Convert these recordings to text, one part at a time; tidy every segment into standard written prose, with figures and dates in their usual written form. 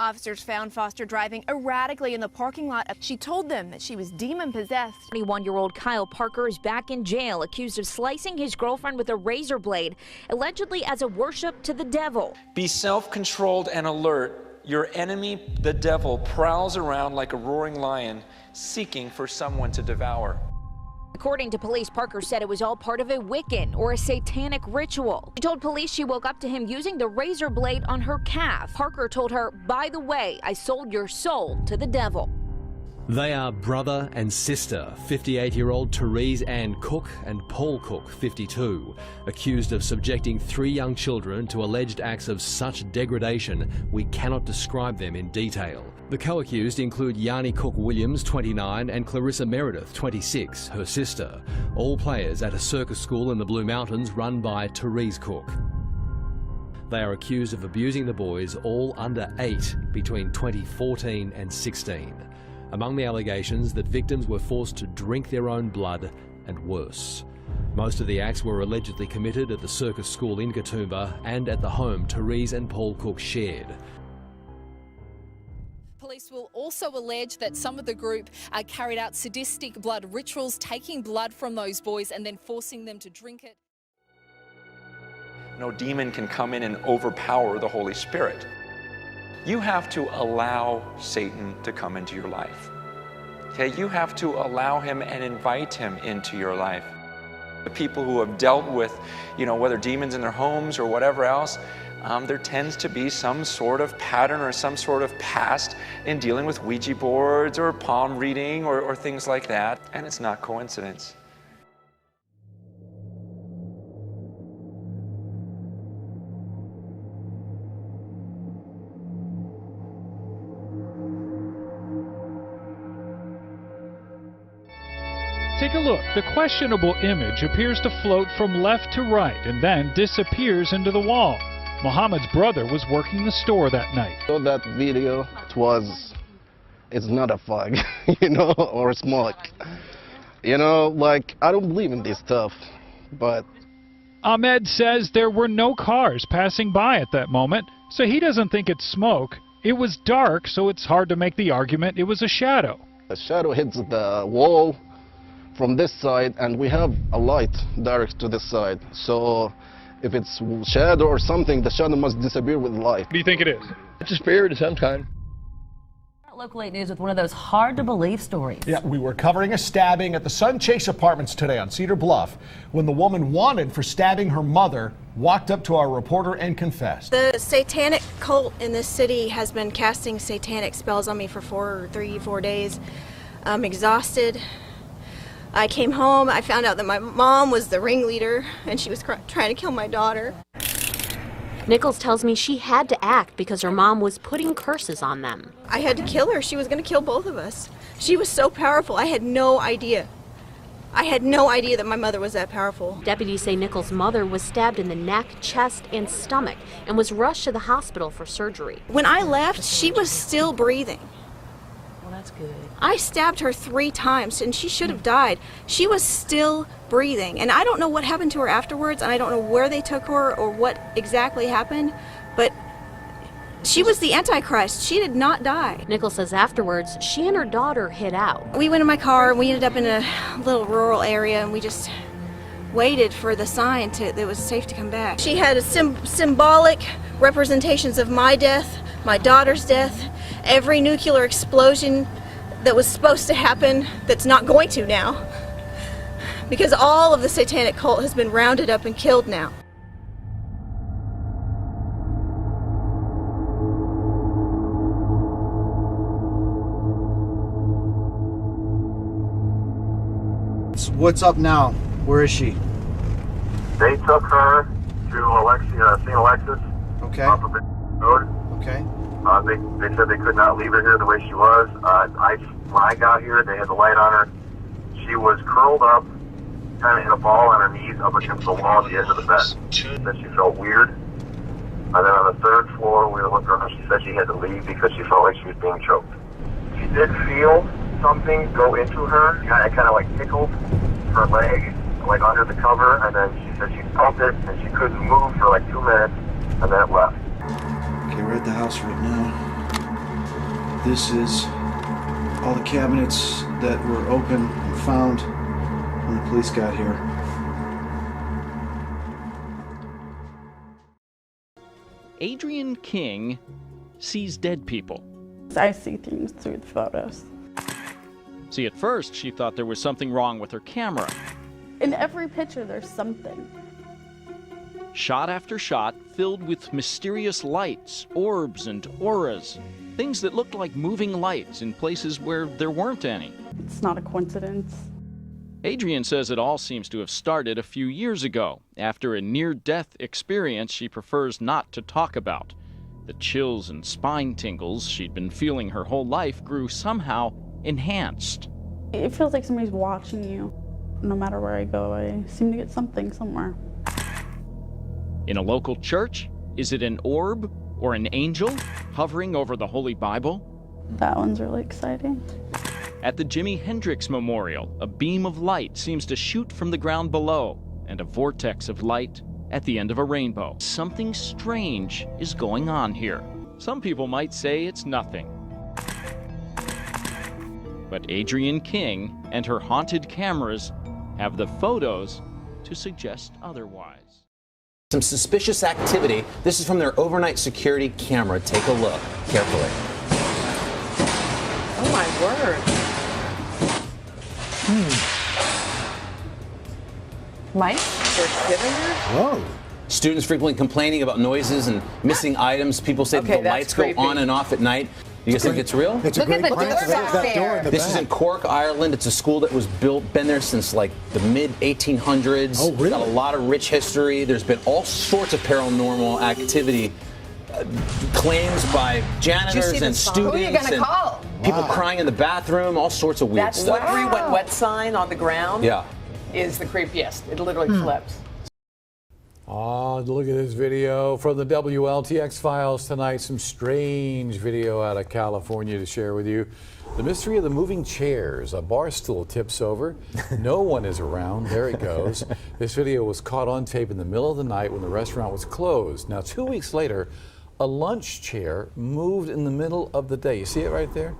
Officers found Foster driving erratically in the parking lot. She told them that she was demon-possessed. 21-year-old Kyle Parker is back in jail, accused of slicing his girlfriend with a razor blade, allegedly as a worship to the devil. Be self-controlled and alert. Your enemy, the devil, prowls around like a roaring lion, seeking for someone to devour. According to police, Parker said it was all part of a Wiccan or a satanic ritual. She told police she woke up to him using the razor blade on her calf. Parker told her, "By the way, I sold your soul to the devil." They are brother and sister, 58-year-old Therese Ann Cook and Paul Cook, 52, accused of subjecting 3 young children to alleged acts of such degradation we cannot describe them in detail. The co-accused include Yanni Cook-Williams, 29, and Clarissa Meredith, 26, her sister, all players at a circus school in the Blue Mountains run by Therese Cook. They are accused of abusing the boys, all under 8, between 2014 and 16. Among the allegations, that victims were forced to drink their own blood and worse. Most of the acts were allegedly committed at the circus school in Katoomba and at the home Therese and Paul Cook shared. Police will also allege that some of the group carried out sadistic blood rituals, taking blood from those boys and then forcing them to drink it. No demon can come in and overpower the Holy Spirit. You have to allow Satan to come into your life. Okay, you have to allow him and invite him into your life. The people who have dealt with, whether demons in their homes or whatever else, there tends to be some sort of pattern or some sort of past in dealing with Ouija boards or palm reading or things like that, and it's not coincidence. Take a look. The questionable image appears to float from left to right and then disappears into the wall. Muhammad's brother was working the store that night. So that video, it's not a fog, or smoke. I don't believe in this stuff, but... Ahmed says there were no cars passing by at that moment, so he doesn't think it's smoke. It was dark, so it's hard to make the argument it was a shadow. The shadow hits the wall from this side, and we have a light direct to this side. So if it's shadow or something, the shadow must disappear with light. What do you think it is? It's a spirit of some kind. Local 8 News with one of those hard-to-believe stories. Yeah, we were covering a stabbing at the Sun Chase Apartments today on Cedar Bluff when the woman wanted for stabbing her mother walked up to our reporter and confessed. The satanic cult in this city has been casting satanic spells on me for 4 days. I'm exhausted. I came home, I found out that my mom was the ringleader and she was trying to kill my daughter. Nichols tells me she had to act because her mom was putting curses on them. I had to kill her. She was going to kill both of us. She was so powerful. I had no idea. I had no idea that my mother was that powerful. Deputies say Nichols' mother was stabbed in the neck, chest, and stomach and was rushed to the hospital for surgery. When I left, she was still breathing. That's good. I stabbed her 3 times and she should have died. She was still breathing, and I don't know what happened to her afterwards, and I don't know where they took her or what exactly happened, but she was the Antichrist. She did not die. Nichols says afterwards she and her daughter hid out. We went in my car and we ended up in a little rural area, and we just waited for the sign that it was safe to come back. She had a symbolic representations of my death, my daughter's death, every nuclear explosion that was supposed to happen that's not going to now, because all of the satanic cult has been rounded up and killed now. What's up now? Where is she? They took her to St. Alexis. Okay. Off of the road. Okay. They said they could not leave her here the way she was. When I got here, they had the light on her. She was curled up, kind of in a ball on her knees up against the wall at the edge of the bed. Then she felt weird. And then on the 3rd floor, we were looking around. She said she had to leave because she felt like she was being choked. She did feel something go into her. It kind of like tickled her leg, like under the cover. And then she said she felt it and she couldn't move for like 2 minutes, and then it left. Okay, we're at the house right now. This is all the cabinets that were open and found when the police got here. Adrienne King sees dead people. I see things through the photos. See, at first she thought there was something wrong with her camera. In every picture, there's something. Shot after shot filled with mysterious lights, orbs, and auras. Things that looked like moving lights in places where there weren't any. It's not a coincidence. Adrienne says it all seems to have started a few years ago, after a near-death experience she prefers not to talk about. The chills and spine tingles she'd been feeling her whole life grew somehow enhanced. It feels like somebody's watching you. No matter where I go, I seem to get something somewhere. In a local church, is it an orb or an angel hovering over the Holy Bible? That one's really exciting. At the Jimi Hendrix Memorial, a beam of light seems to shoot from the ground below, and a vortex of light at the end of a rainbow. Something strange is going on here. Some people might say it's nothing. But Adrienne King and her haunted cameras have the photos to suggest otherwise. Some suspicious activity. This is from their overnight security camera. Take a look carefully. Oh my word. Mice? They're sitting there? Whoa. Students frequently complaining about noises and missing items. People say that the lights go on and off at night. You guys think it's real? Look at the door back there. This is in Cork, Ireland. It's a school that was been there since like the mid-1800s. Oh, really? Got a lot of rich history. There's been all sorts of paranormal activity. Claims by janitors and students. Who are you going to call? People crying in the bathroom, all sorts of weird stuff. That slippery wet sign on the ground is the creepiest. It literally flips. Oh, look at this video from the WLTX files tonight. Some strange video out of California to share with you. The mystery of the moving chairs. A bar stool tips over. No one is around. There it goes. This video was caught on tape in the middle of the night when the restaurant was closed. Now, 2 weeks later, a lunch chair moved in the middle of the day. You see it right there?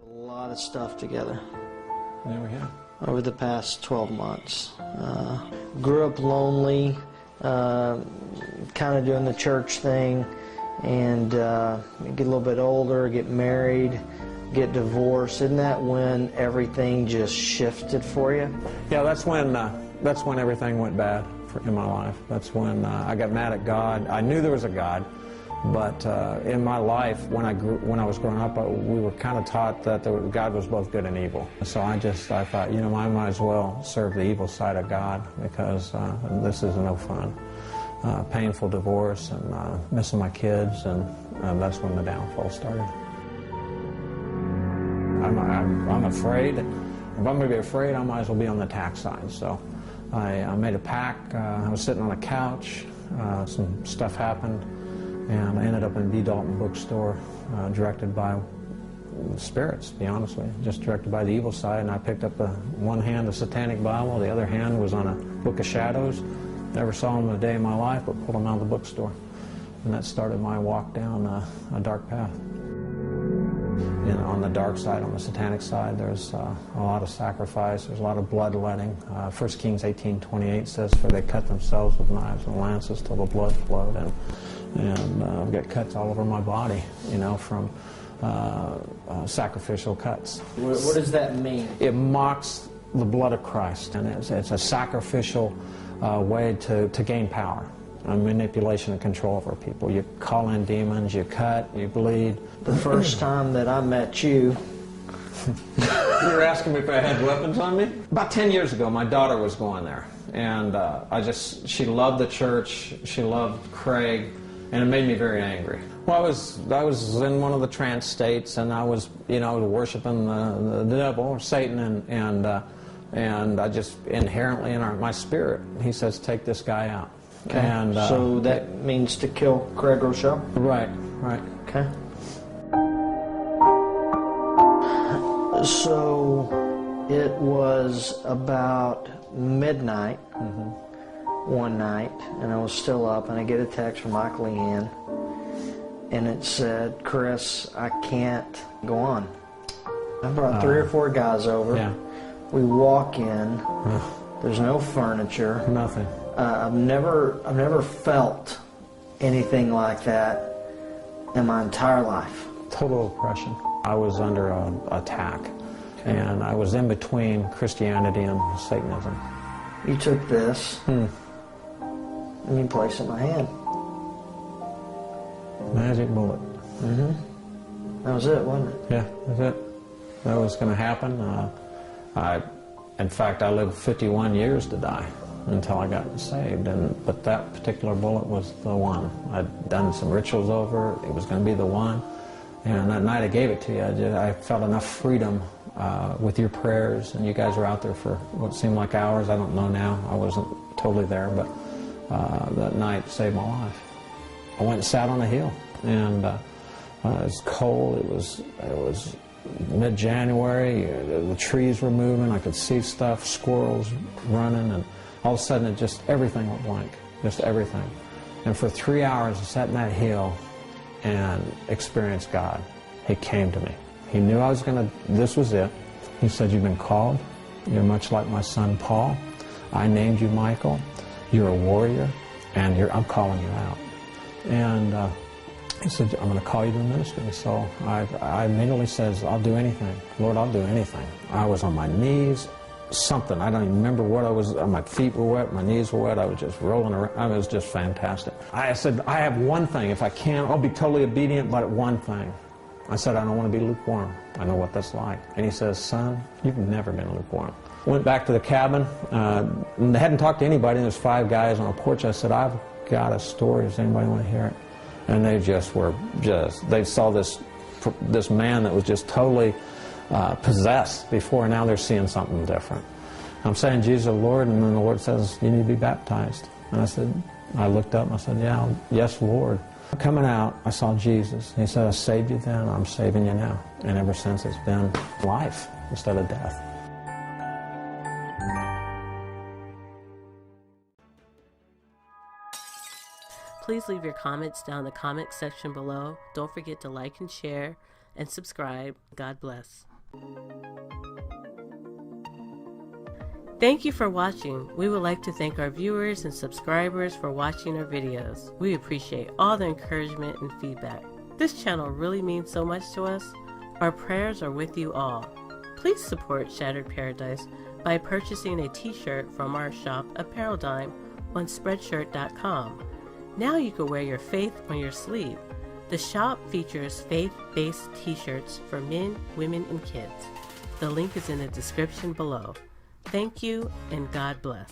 A lot of stuff together. There we have. Over the past 12 months. Grew up lonely, kind of doing the church thing, and get a little bit older, get married, get divorced. Isn't that when everything just shifted for you? Yeah, that's when everything went bad in my life. That's when I got mad at God. I knew there was a God, but in my life, when I was growing up, we were kind of taught that God was both good and evil. So I thought, you know, I might as well serve the evil side of God because this is no fun. Painful divorce and missing my kids, and that's when the downfall started. I'm afraid. If I'm going to be afraid, I might as well be on the attack side. So I made a pact. I was sitting on a couch. Some stuff happened. And I ended up in B. Dalton bookstore, directed by spirits, to be honest with you, just directed by the evil side. And I picked up one hand the Satanic Bible, the other hand was on a Book of Shadows. Never saw them a day in my life, but pulled them out of the bookstore. And that started my walk down a dark path. You know, on the dark side, on the Satanic side, there's a lot of sacrifice, there's a lot of bloodletting. 1 Kings 18:28 says, "For they cut themselves with knives and lances till the blood flowed." And I've got cuts all over my body, you know, from sacrificial cuts. What does that mean? It mocks the blood of Christ, and it's a sacrificial way to gain power, manipulation and control over people. You call in demons, you cut, you bleed. The first time that I met you... You were asking me if I had weapons on me? About 10 years ago, my daughter was going there, and she loved the church, she loved Craig, and it made me very angry. Well, I was in one of the trance states, and I was, you know, worshiping the devil or Satan, and I just inherently in my spirit, he says, take this guy out. Okay. And so that means to kill Craig Rochelle? Right. Okay. So it was about midnight one night, and I was still up, and I get a text from Michael Ian, and it said, "Chris, I can't go on." I brought 3 or 4 guys over. Yeah. We walk in. There's no furniture. Nothing. I've never felt anything like that in my entire life. Total oppression. I was under attack, and I was in between Christianity and Satanism. You took this and you placed it in my hand. Magic bullet. That was it, wasn't it? Yeah, that's it. That was going to happen. In fact, I lived 51 years to die until I got saved, but that particular bullet was the one. I'd done some rituals over it. It was going to be the one. And that night I gave it to you, I felt enough freedom with your prayers, and you guys were out there for what seemed like hours. I don't know now. I wasn't totally there, but that night saved my life. I went and sat on a hill, and it was cold. It was mid-January. The trees were moving. I could see stuff, squirrels running, and all of a sudden everything went blank, just everything. And for 3 hours I sat in that hill and experienced God. He came to me. He knew I was this was it. He said, "You've been called. You're much like my son Paul. I named you Michael. You're a warrior, and I'm calling you out." And he said, "I'm going to call you to the ministry." So I immediately says, "I'll do anything. Lord, I'll do anything." I was on my knees, something. I don't even remember what I was. My feet were wet, my knees were wet. I was just rolling around. It was just fantastic. I said, "I have one thing. If I can, I'll be totally obedient, but one thing." I said, "I don't want to be lukewarm. I know what that's like." And he says, "Son, you've never been lukewarm." Went back to the cabin. I hadn't talked to anybody. There's 5 guys on a porch. I said, "I've got a story. Does anybody want to hear it?" And they they saw this man that was just totally possessed before, and now they're seeing something different. I'm saying, "Jesus, Lord," and then the Lord says, "You need to be baptized." And I looked up and I said, "Yeah, yes, Lord." Coming out, I saw Jesus. He said, "I saved you then, I'm saving you now." And ever since, it's been life instead of death. Please leave your comments down in the comment section below. Don't forget to like and share and subscribe. God bless. Thank you for watching. We would like to thank our viewers and subscribers for watching our videos. We appreciate all the encouragement and feedback. This channel really means so much to us. Our prayers are with you all. Please support Shattered Paradise by purchasing a t-shirt from our shop, Apparel Dime, on Spreadshirt.com. Now you can wear your faith on your sleeve. The shop features faith-based t-shirts for men, women, and kids. The link is in the description below. Thank you, and God bless.